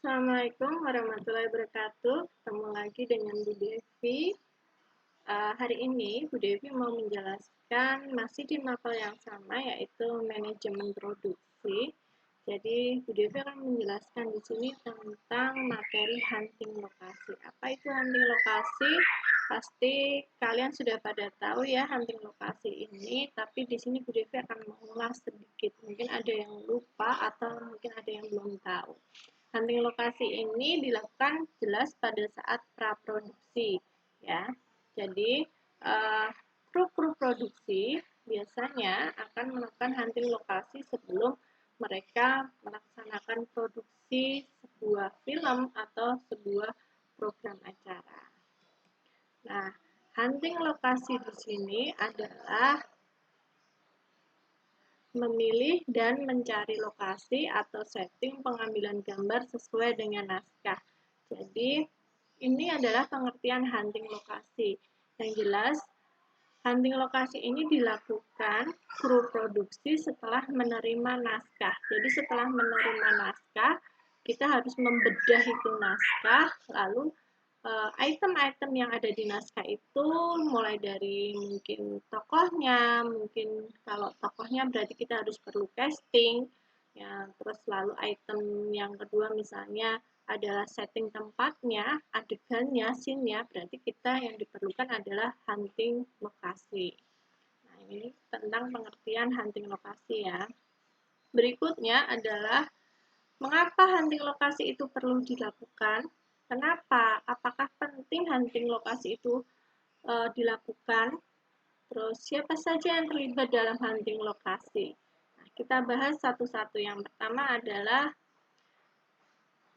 Assalamualaikum warahmatullahi wabarakatuh. Ketemu lagi dengan Bu Devi. Hari ini Bu Devi mau menjelaskan masih di mapel yang sama, yaitu manajemen produksi. Jadi Bu Devi akan menjelaskan di sini tentang materi hunting lokasi. Apa itu hunting lokasi? Pasti kalian sudah pada tahu ya hunting lokasi ini, tapi di sini Bu Devi akan mengulas sedikit. Mungkin ada yang lupa atau mungkin ada yang belum tahu. Hunting lokasi ini dilakukan jelas pada saat praproduksi, ya. Jadi, kru-kru produksi biasanya akan melakukan hunting lokasi sebelum mereka melaksanakan produksi sebuah film atau sebuah program acara. Nah, hunting lokasi di sini adalah memilih dan mencari lokasi atau setting pengambilan gambar sesuai dengan naskah. Jadi, ini adalah pengertian hunting lokasi. Yang jelas, hunting lokasi ini dilakukan kru produksi setelah menerima naskah. Jadi, setelah menerima naskah, kita harus membedah itu naskah, lalu item-item yang ada di naskah itu mulai dari mungkin tokohnya, mungkin kalau tokohnya berarti kita harus perlu casting, ya, terus lalu item yang kedua misalnya adalah setting tempatnya, adegannya, scene-nya, berarti kita yang diperlukan adalah hunting lokasi. Nah, ini tentang pengertian hunting lokasi ya. Berikutnya adalah mengapa hunting lokasi itu perlu dilakukan? Kenapa? Apakah penting hunting lokasi itu dilakukan? Terus siapa saja yang terlibat dalam hunting lokasi? Nah, kita bahas satu-satu. Yang pertama adalah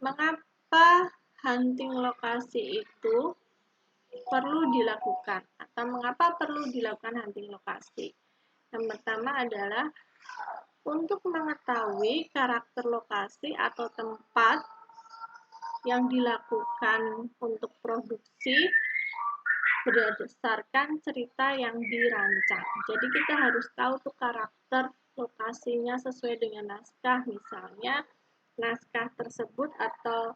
mengapa hunting lokasi itu perlu dilakukan atau mengapa perlu dilakukan hunting lokasi? Yang pertama adalah untuk mengetahui karakter lokasi atau tempat yang dilakukan untuk produksi berdasarkan cerita yang dirancang. Jadi kita harus tahu tuh karakter lokasinya sesuai dengan naskah. Misalnya naskah tersebut atau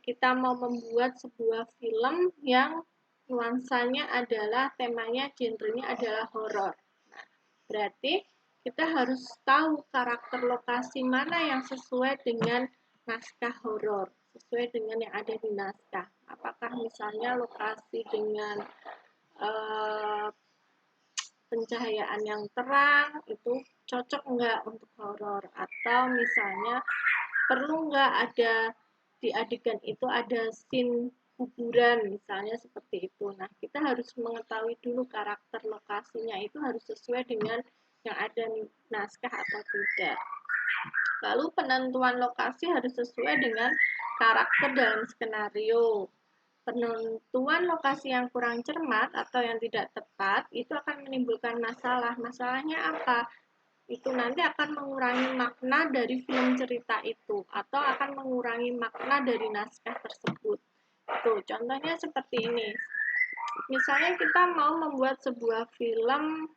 kita mau membuat sebuah film yang nuansanya adalah temanya genrenya adalah horor. Nah, berarti kita harus tahu karakter lokasi mana yang sesuai dengan naskah horor, sesuai dengan yang ada di naskah. Apakah misalnya lokasi dengan pencahayaan yang terang itu cocok enggak untuk horor, atau misalnya perlu enggak ada di adegan itu ada scene kuburan misalnya seperti itu. Nah, kita harus mengetahui dulu karakter lokasinya itu harus sesuai dengan yang ada di naskah atau tidak. Lalu penentuan lokasi harus sesuai dengan karakter dalam skenario. Penentuan lokasi yang kurang cermat atau yang tidak tepat itu akan menimbulkan masalah. Masalahnya apa? Itu nanti akan mengurangi makna dari film cerita itu atau akan mengurangi makna dari naskah tersebut. Tuh, contohnya seperti ini. Misalnya kita mau membuat sebuah film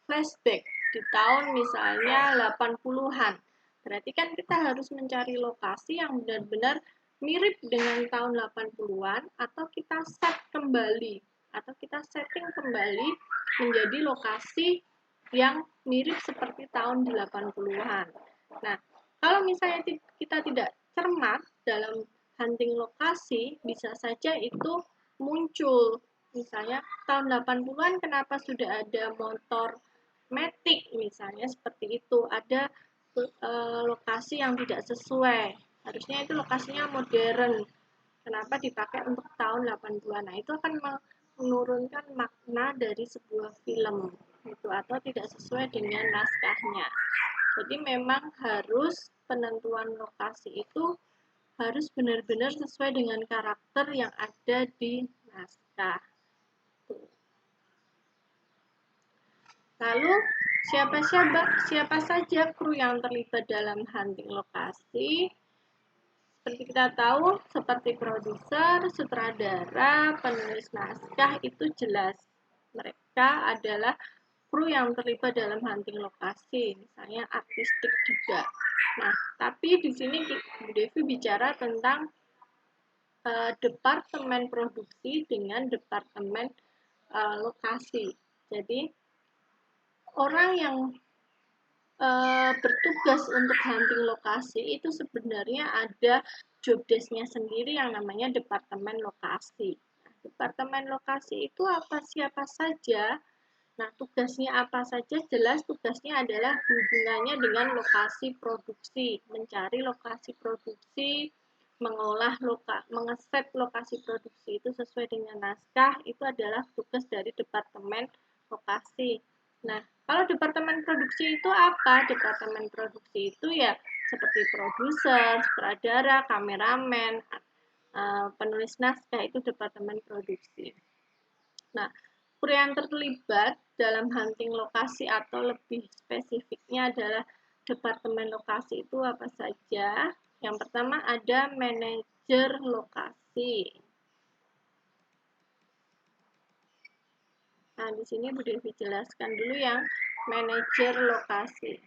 flashback di tahun misalnya 80-an. Berarti kan kita harus mencari lokasi yang benar-benar mirip dengan tahun 80-an atau kita set kembali atau kita setting kembali menjadi lokasi yang mirip seperti tahun 80-an. Nah, kalau misalnya kita tidak cermat dalam hunting lokasi, bisa saja itu muncul. Misalnya tahun 80-an kenapa sudah ada motor matic misalnya seperti itu, ada lokasi yang tidak sesuai. Harusnya itu lokasinya modern. Kenapa dipakai untuk tahun 80-an? Nah, itu akan menurunkan makna dari sebuah film gitu atau tidak sesuai dengan naskahnya. Jadi memang harus penentuan lokasi itu harus benar-benar sesuai dengan karakter yang ada di naskah. Lalu siapa saja kru yang terlibat dalam hunting lokasi? Seperti kita tahu, seperti produser, sutradara, penulis naskah itu jelas mereka adalah kru yang terlibat dalam hunting lokasi, misalnya artistik juga. Nah, tapi di sini Bu Devi bicara tentang departemen produksi dengan departemen lokasi. Jadi orang yang bertugas untuk hunting lokasi itu sebenarnya ada job desk-nya sendiri yang namanya departemen lokasi. Nah, departemen lokasi itu siapa saja? Nah, tugasnya apa saja? Jelas tugasnya adalah hubungannya dengan lokasi produksi, mencari lokasi produksi, mengeset lokasi produksi itu sesuai dengan naskah, itu adalah tugas dari departemen lokasi. Nah, kalau departemen produksi itu apa? Departemen produksi itu ya seperti produser, sutradara, kameramen, penulis naskah itu departemen produksi. Nah, kru yang terlibat dalam hunting lokasi atau lebih spesifiknya adalah departemen lokasi itu apa saja? Yang pertama ada manajer lokasi. Nah, di sini Bu Devi jelaskan dulu yang manajer lokasi.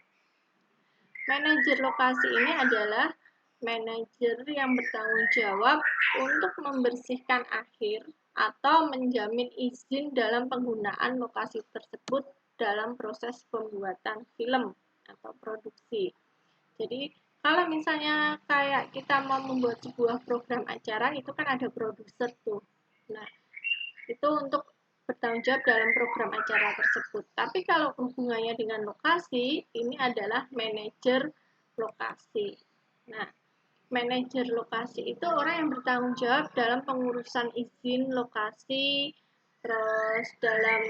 Manajer lokasi ini adalah manajer yang bertanggung jawab untuk membersihkan akhir atau menjamin izin dalam penggunaan lokasi tersebut dalam proses pembuatan film atau produksi. Jadi, kalau misalnya kayak kita mau membuat sebuah program acara, itu kan ada produser tuh. Nah, itu untuk bertanggung jawab dalam program acara tersebut. Tapi kalau hubungannya dengan lokasi, ini adalah manajer lokasi. Nah, manajer lokasi itu orang yang bertanggung jawab dalam pengurusan izin lokasi, terus dalam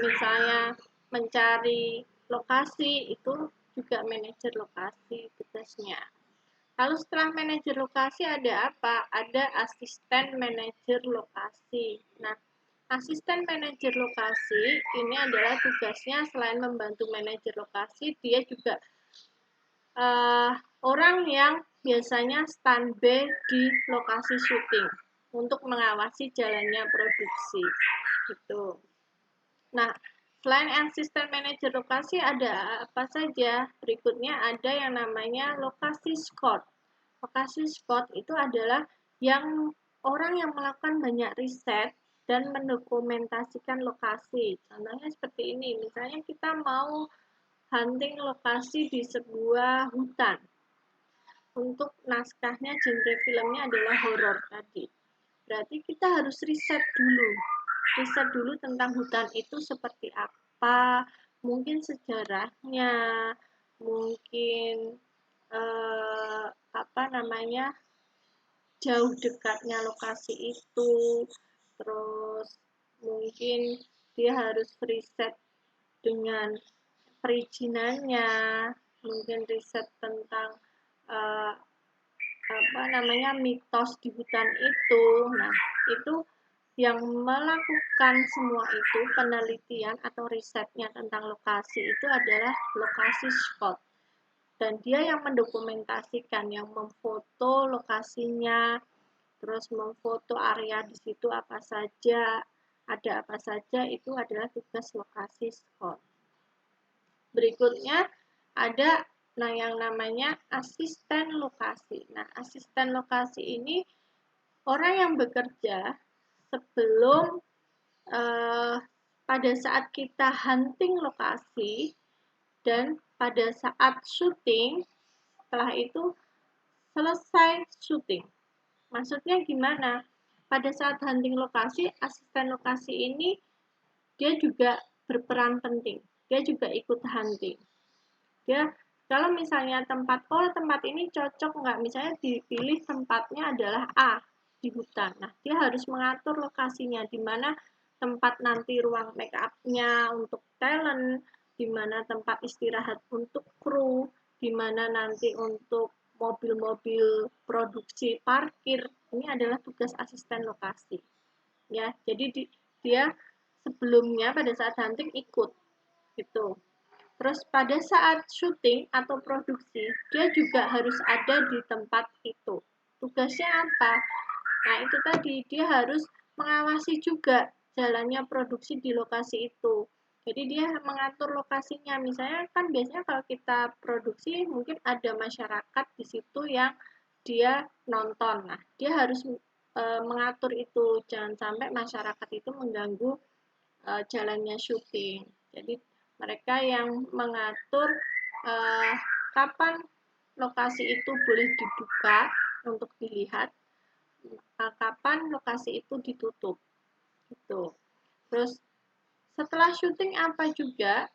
misalnya mencari lokasi, itu juga manajer lokasi tugasnya. Lalu setelah manajer lokasi ada apa? Ada asisten manajer lokasi. Nah, asisten manajer lokasi ini adalah tugasnya selain membantu manajer lokasi, dia juga orang yang biasanya standby di lokasi syuting untuk mengawasi jalannya produksi. Gitu. Nah, selain asisten manajer lokasi ada apa saja? Berikutnya ada yang namanya lokasi scout. Lokasi scout itu adalah yang orang yang melakukan banyak riset dan mendokumentasikan lokasi. Contohnya seperti ini, misalnya kita mau hunting lokasi di sebuah hutan. Untuk naskahnya genre filmnya adalah horor tadi. Berarti kita harus riset dulu. Riset dulu tentang hutan itu seperti apa, mungkin sejarahnya, mungkin apa namanya, jauh dekatnya lokasi itu, terus mungkin dia harus riset dengan perizinannya, mungkin riset tentang uh, apa namanya, mitos di hutan itu. Nah, itu yang melakukan semua itu penelitian atau risetnya tentang lokasi itu adalah lokasi scout. Dan dia yang mendokumentasikan, yang memfoto lokasinya, terus memfoto area di situ apa saja, ada apa saja, itu adalah tugas lokasi scout. Berikutnya ada yang namanya asisten lokasi. Nah, asisten lokasi ini orang yang bekerja sebelum pada saat kita hunting lokasi dan pada saat syuting, setelah itu selesai syuting. Maksudnya gimana? Pada saat hunting lokasi, asisten lokasi ini dia juga berperan penting. Dia juga ikut hunting. Dia kalau misalnya tempat ini cocok nggak, misalnya dipilih tempatnya adalah A di hutan. Nah, dia harus mengatur lokasinya di mana tempat nanti ruang make up-nya untuk talent, di mana tempat istirahat untuk kru, di mana nanti untuk mobil-mobil produksi parkir. Ini adalah tugas asisten lokasi. Ya, jadi dia sebelumnya pada saat hunting ikut gitu. Terus pada saat syuting atau produksi, dia juga harus ada di tempat itu. Tugasnya apa? Nah, itu tadi dia harus mengawasi juga jalannya produksi di lokasi itu. Jadi dia mengatur lokasinya. Misalnya kan biasanya kalau kita produksi mungkin ada masyarakat di situ yang dia nonton. Nah, dia harus mengatur itu, jangan sampai masyarakat itu mengganggu jalannya syuting. Jadi mereka yang mengatur kapan lokasi itu boleh dibuka untuk dilihat, kapan lokasi itu ditutup. Gitu. Terus setelah syuting apa juga?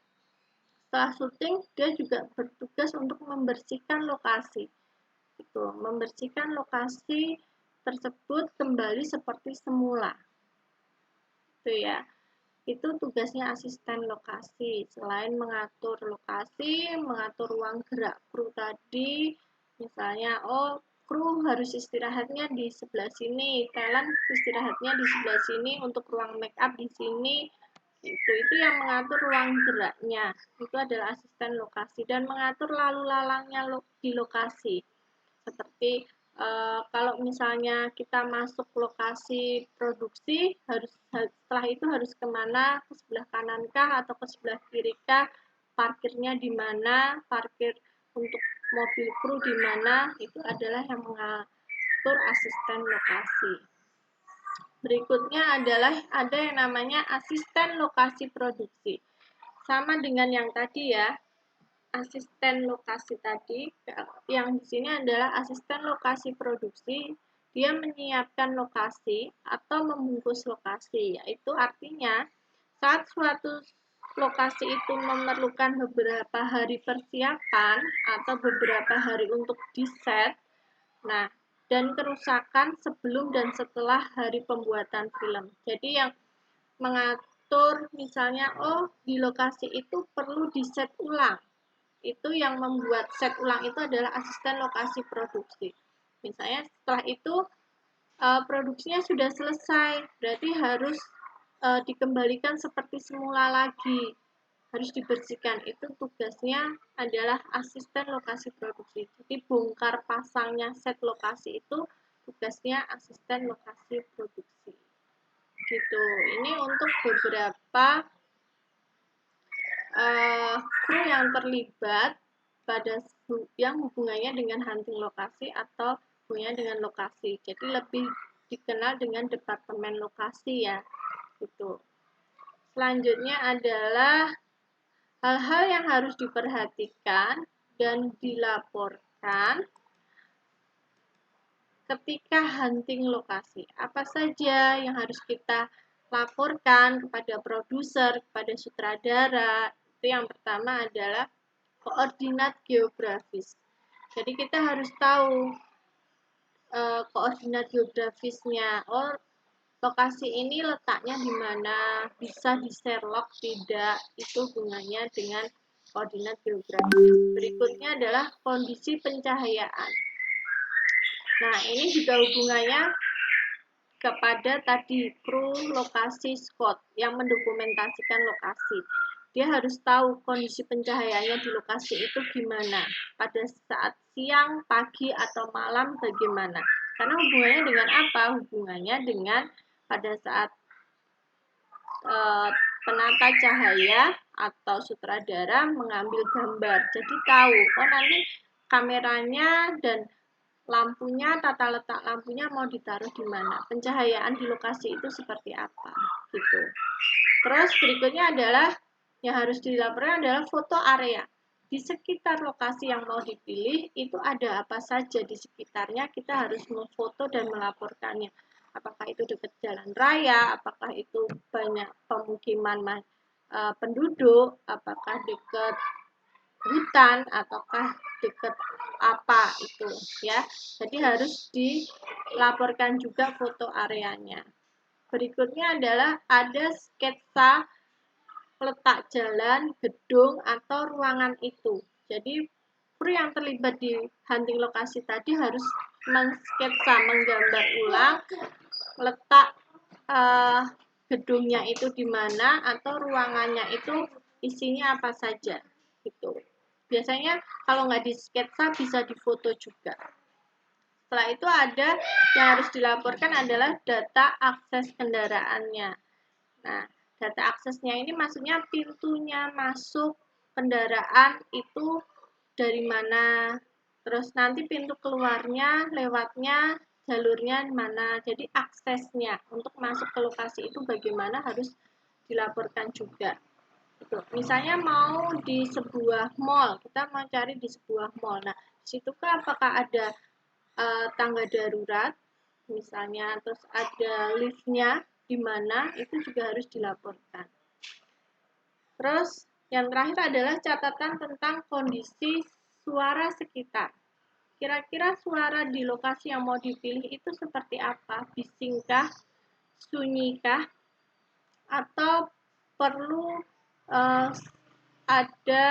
Setelah syuting dia juga bertugas untuk membersihkan lokasi. Itu, membersihkan lokasi tersebut kembali seperti semula. Itu ya. Itu tugasnya asisten lokasi. Selain mengatur lokasi, mengatur ruang gerak kru tadi, misalnya, oh kru harus istirahatnya di sebelah sini, talent istirahatnya di sebelah sini, untuk ruang make up di sini, itu yang mengatur ruang geraknya. Itu adalah asisten lokasi dan mengatur lalu lalangnya di lokasi. Seperti kalau misalnya kita masuk lokasi produksi, setelah itu harus kemana, ke sebelah kanankah atau ke sebelah kirikah, parkirnya di mana, parkir untuk mobil kru di mana, itu adalah yang mengatur asisten lokasi. Berikutnya adalah ada yang namanya asisten lokasi produksi. Sama dengan yang tadi ya, asisten lokasi tadi, yang di sini adalah asisten lokasi produksi. Dia menyiapkan lokasi atau membungkus lokasi, yaitu artinya saat suatu lokasi itu memerlukan beberapa hari persiapan atau beberapa hari untuk di-set, nah, dan kerusakan sebelum dan setelah hari pembuatan film. Jadi yang mengatur misalnya, oh di lokasi itu perlu di-set ulang, itu yang membuat set ulang itu adalah asisten lokasi produksi. Misalnya setelah itu produksinya sudah selesai, berarti harus dikembalikan seperti semula lagi, harus dibersihkan. Itu tugasnya adalah asisten lokasi produksi. Jadi bongkar pasangnya set lokasi itu tugasnya asisten lokasi produksi. Gitu. Ini untuk beberapa kru yang terlibat pada yang hubungannya dengan hunting lokasi atau hubungannya dengan lokasi. Jadi lebih dikenal dengan departemen lokasi ya. Gitu. Selanjutnya adalah hal-hal yang harus diperhatikan dan dilaporkan ketika hunting lokasi. Apa saja yang harus kita laporkan kepada produser, kepada sutradara? Itu yang pertama adalah koordinat geografis. Jadi kita harus tahu koordinat geografisnya. Oh, lokasi ini letaknya di mana, bisa di Sherlock tidak, itu hubungannya dengan koordinat geografis. Berikutnya adalah kondisi pencahayaan. Nah, ini juga hubungannya kepada tadi kru lokasi Scott yang mendokumentasikan lokasi. Dia harus tahu kondisi pencahayaannya di lokasi itu gimana, pada saat siang, pagi, atau malam bagaimana. Karena hubungannya dengan apa? Hubungannya dengan pada saat penata cahaya atau sutradara mengambil gambar. Jadi tahu, oh nanti kameranya dan lampunya, tata letak lampunya mau ditaruh di mana, pencahayaan di lokasi itu seperti apa, gitu. Terus berikutnya adalah yang harus dilaporkan adalah foto area. Di sekitar lokasi yang mau dipilih itu ada apa saja di sekitarnya, kita harus memfoto dan melaporkannya. Apakah itu dekat jalan raya, apakah itu banyak pemukiman penduduk, apakah dekat hutan, ataukah dekat apa itu ya. Jadi harus dilaporkan juga foto areanya. Berikutnya adalah ada sketsa letak jalan, gedung, atau ruangan itu. Jadi kru yang terlibat di hunting lokasi tadi harus mensketsa, menggambar ulang letak gedungnya itu di mana atau ruangannya itu isinya apa saja gitu. Biasanya kalau nggak di sketsa bisa difoto juga. Setelah itu ada yang harus dilaporkan adalah data akses kendaraannya. Nah, Data aksesnya ini maksudnya pintunya masuk kendaraan itu dari mana, terus nanti pintu keluarnya, lewatnya, jalurnya mana. Jadi aksesnya untuk masuk ke lokasi itu bagaimana harus dilaporkan juga. Gitu. Misalnya mau di sebuah mall, kita mau cari di sebuah mall. Nah, di situ apakah ada tangga darurat, misalnya, terus ada liftnya di mana, itu juga harus dilaporkan. Terus yang terakhir adalah catatan tentang kondisi suara sekitar. Kira-kira suara di lokasi yang mau dipilih itu seperti apa? Bisingkah? Sunyikah? Atau perlu ada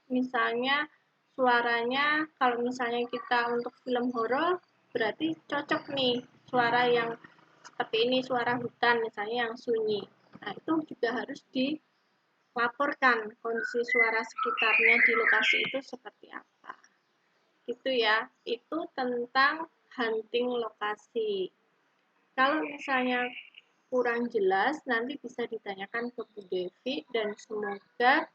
misalnya suaranya, kalau misalnya kita untuk film horor berarti cocok nih suara yang seperti ini, suara hutan misalnya yang sunyi. Nah, itu juga harus dilaporkan kondisi suara sekitarnya di lokasi itu seperti apa. Gitu ya, itu tentang hunting lokasi. Kalau misalnya kurang jelas, nanti bisa ditanyakan ke Bu Devi, dan semoga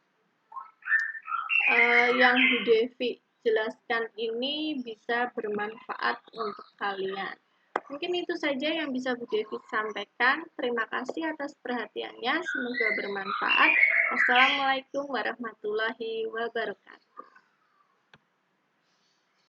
yang Bu Devi jelaskan ini bisa bermanfaat untuk kalian. Mungkin itu saja yang bisa Bu Devi sampaikan. Terima kasih atas perhatiannya. Semoga bermanfaat. Wassalamualaikum warahmatullahi wabarakatuh.